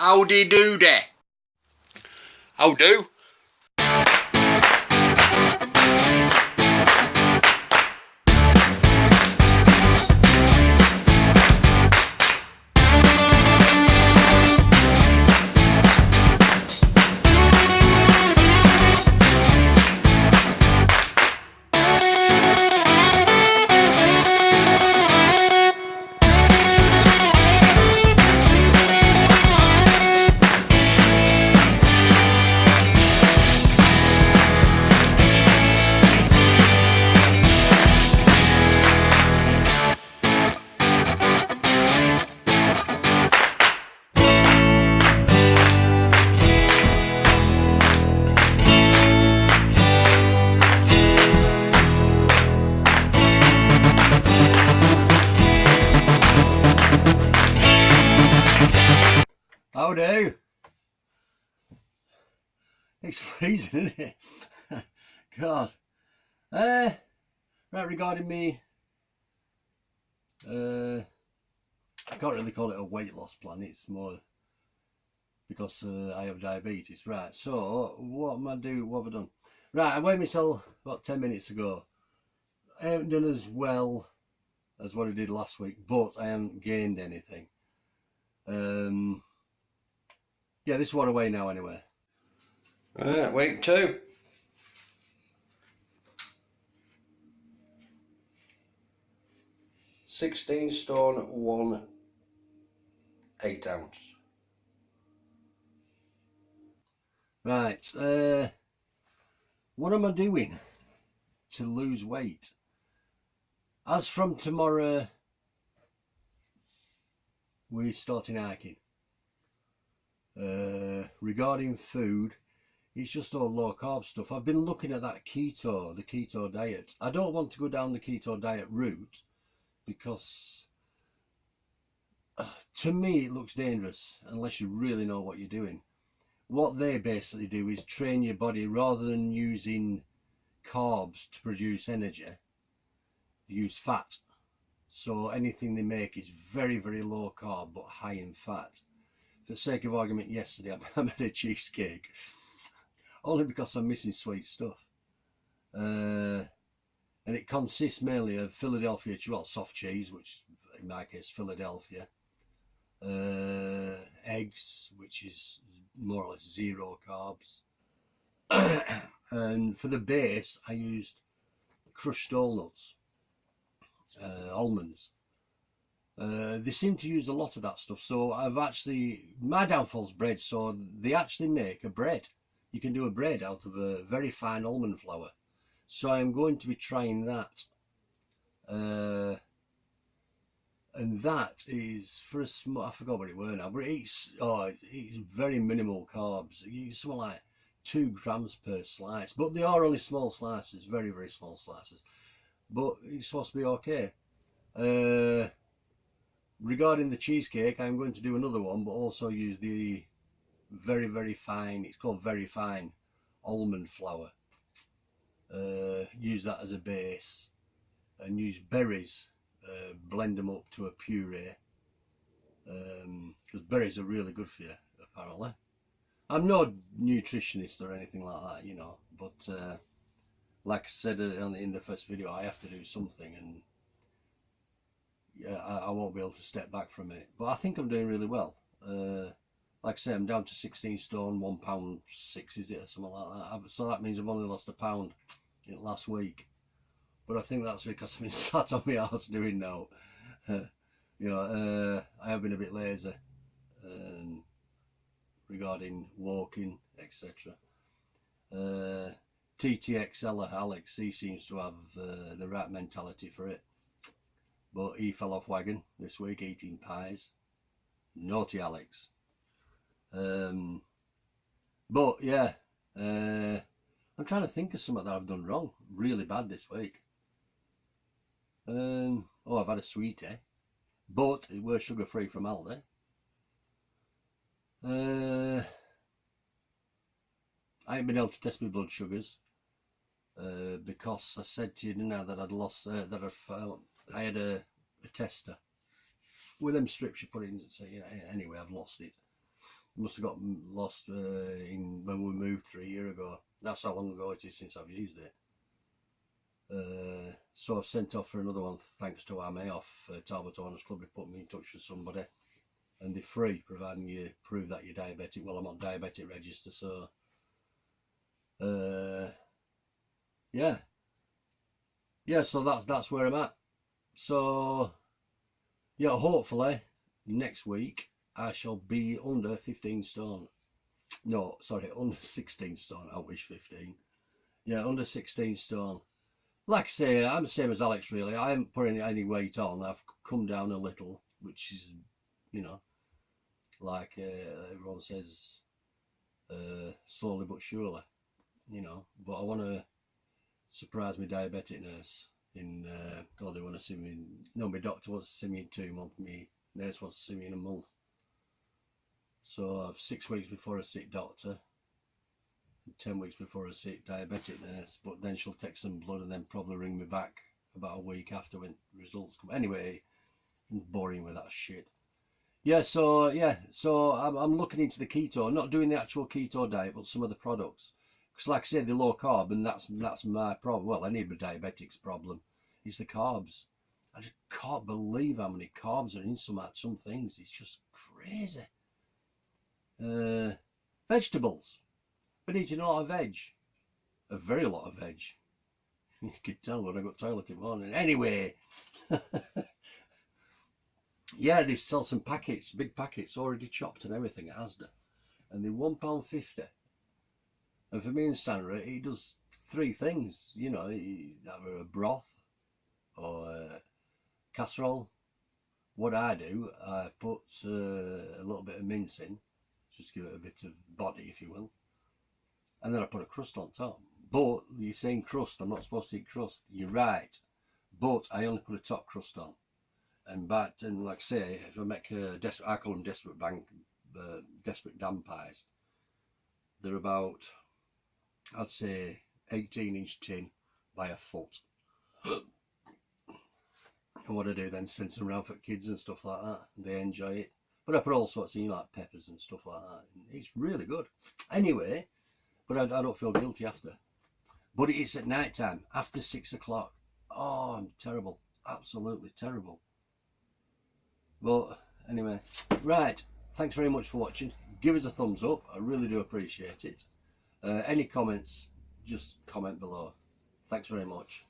Howdy doody. How do? How do? It's freezing, isn't it? God. Right, regarding me, I can't really call it a weight loss plan. It's more because I have diabetes. Right, so what have I done? Right, I weighed myself about 10 minutes ago. I haven't done as well as what I did last week, but I haven't gained anything. Yeah, this is what I weigh now anyway. Right, week 2. £16 stone 1 8 ounce. Right, what am I doing to lose weight? As from tomorrow, we're starting hiking. Regarding food, it's just all low carb stuff. I've been looking at that keto, the keto diet. I don't want to go down the keto diet route because to me it looks dangerous unless you really know what you're doing. What they basically do is train your body, rather than using carbs to produce energy, they use fat. So anything they make is very, very low carb but high in fat. For the sake of argument, yesterday I made a cheesecake, only because I'm missing sweet stuff. And it consists mainly of Philadelphia, well, soft cheese, which in my case Philadelphia, eggs, which is more or less 0 carbs, and for the base I used crushed walnuts, almonds. They seem to use a lot of that stuff, so my downfall's bread, so they actually make a bread. You can do a bread out of a very fine almond flour, so I'm going to be trying that. And that is for a small, I forgot what it were now, but it's very minimal carbs. Something like 2 grams per slice, but they are only small slices, very, very small slices, but it's supposed to be okay. Regarding the cheesecake, I'm going to do another one, but also use the very, very fine, it's called very fine almond flour. Use that as a base and use berries, blend them up to a puree, because berries are really good for you, apparently. I'm no nutritionist or anything like that, you know, but like I said in the first video, I have to do something, and yeah, I won't be able to step back from it, but I think I'm doing really well. Like I say, I'm down to 16 stone, 1 pound 6, is it, or something like that. So that means I've only lost a pound in last week, but I think that's because I've been sat on my arse doing now. You know, I have been a bit lazy regarding walking, etc. TTXL Alex, he seems to have the right mentality for it, but he fell off wagon this week eating pies. Naughty Alex. But yeah, I'm trying to think of something that I've done wrong really bad this week. I've had a sweetie, but it was sugar free from Aldi. I ain't been able to test my blood sugars because I said to you, didn't I, that I'd lost I had a tester with them strips you put in, so you know, anyway I've lost it. Must have got lost in when we moved 3 years ago. That's how long ago it is since I've used it. So I've sent off for another one, thanks to Amy off Talbot Owners Club. They put me in touch with somebody, and they're free, providing you prove that you're diabetic. Well, I'm on diabetic register, so yeah. So that's where I'm at. So yeah, hopefully next week I shall be under 15 stone. No, sorry, under 16 stone. I wish 15. Yeah, under 16 stone. Like I say, I'm the same as Alex, really. I haven't put any weight on. I've come down a little, which is, you know, like everyone says, slowly but surely, you know. But I want to surprise my diabetic nurse in, they want to see me, my doctor wants to see me in 2 months, my nurse wants to see me in a month. So I've 6 weeks before I see doctor, 10 weeks before I see diabetic nurse, but then she'll take some blood and then probably ring me back about a week after when results come. Anyway, I'm boring with that shit. So I'm looking into the keto, not doing the actual keto diet, but some of the products. Because like I said, they're low carb, and that's my problem. Well, any diabetic's problem is the carbs. I just can't believe how many carbs are in some things. It's just crazy. Vegetables. Been eating a lot of veg. A very lot of veg. You could tell when I got toilet in the morning. Anyway. Yeah, they sell some packets, big packets, already chopped and everything at Asda. And they're £1.50. And for me and Sandra, he does 3 things. You know, either a broth or a casserole. What I do, I put a little bit of mince in, just to give it a bit of body, if you will. And then I put a crust on top. But you're saying crust, I'm not supposed to eat crust. You're right. But I only put a top crust on. And like I say, if I make I call them desperate dam pies. They're about, I'd say, 18-inch tin by a foot. And what I do then, send some around for kids and stuff like that. They enjoy it. But I put all sorts of, like peppers and stuff like that. It's really good. Anyway, but I don't feel guilty after. But it's at night time, after 6 o'clock. Oh, I'm terrible. Absolutely terrible. But anyway, right. Thanks very much for watching. Give us a thumbs up. I really do appreciate it. Any comments, just comment below. Thanks very much.